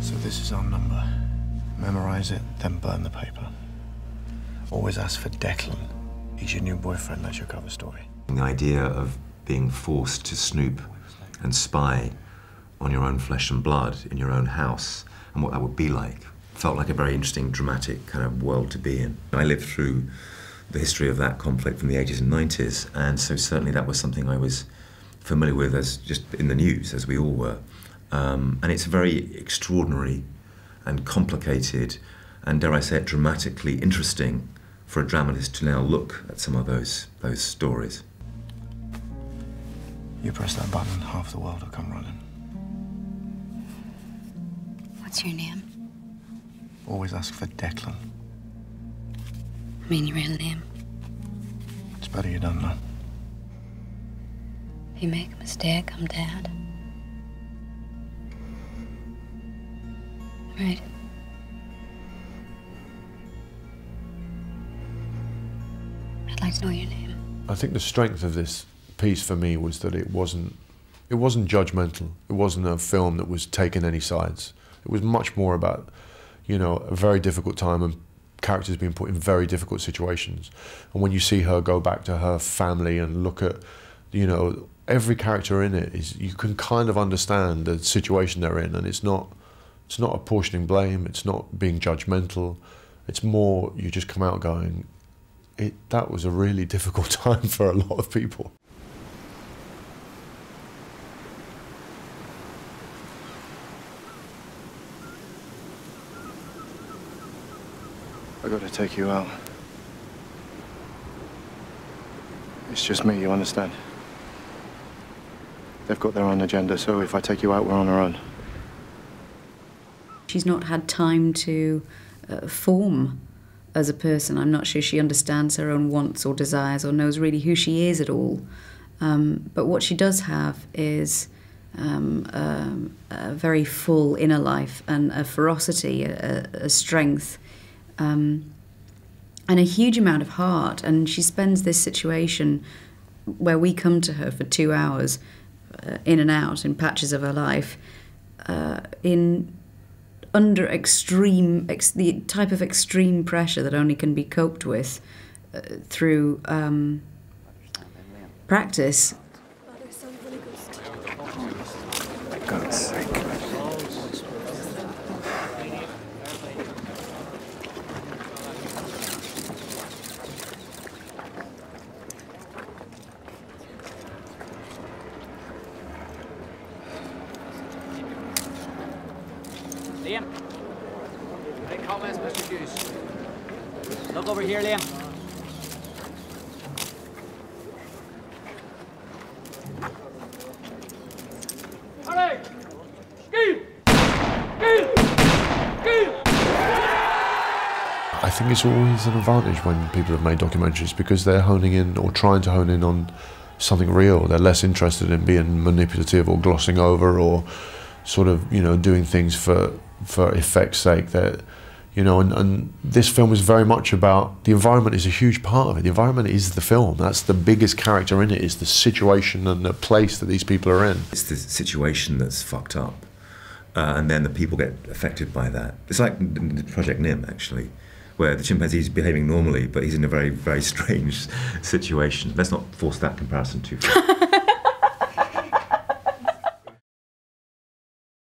So this is our number. Memorize it, then burn the paper. Always ask for Declan. He's your new boyfriend, that's your cover story. The idea of being forced to snoop and spy on your own flesh and blood in your own house and what that would be like felt like a very interesting, dramatic kind of world to be in. I lived through the history of that conflict from the 80s and 90s, and so certainly that was something I was familiar with as just in the news, as we all were. And it's very extraordinary and complicated and, dare I say it, dramatically interesting for a dramatist to now look at some of those stories. You press that button, half the world will come running. What's your name? Always ask for Declan. I mean your real name. It's better you don't know. If you make a mistake, I'm dead. Right. I'd like to know your name. I think the strength of this piece for me was that it wasn't judgmental. It wasn't a film that was taking any sides. It was much more about, you know, a very difficult time and characters being put in very difficult situations. And when you see her go back to her family and look at, you know, every character in it, you can kind of understand the situation they're in, and it's not apportioning blame, it's not being judgmental, it's more you just come out going, that was a really difficult time for a lot of people. I got to take you out. It's just me, you understand? They've got their own agenda, so if I take you out, we're on our own. She's not had time to form as a person. I'm not sure she understands her own wants or desires or knows really who she is at all. But what she does have is a very full inner life and a ferocity, a strength, and a huge amount of heart. And she spends this situation where we come to her for 2 hours, in and out, in patches of her life, under the type of extreme pressure that only can be coped with through practice. For God's sake. Liam, any comments, Mr. Hughes? Look over here, Liam. All right. I think it's always an advantage when people have made documentaries because they're honing in or trying to hone in on something real. They're less interested in being manipulative or glossing over or sort of, you know, doing things for effect's sake. That, you know, and this film is very much about the environment. Is a huge part of it. The environment is the film. That's the biggest character in it. Is the situation and the place that these people are in. It's the situation that's fucked up, and then the people get affected by that. It's like Project Nim, actually, where the chimpanzee's behaving normally, but he's in a very, very strange situation. Let's not force that comparison too far.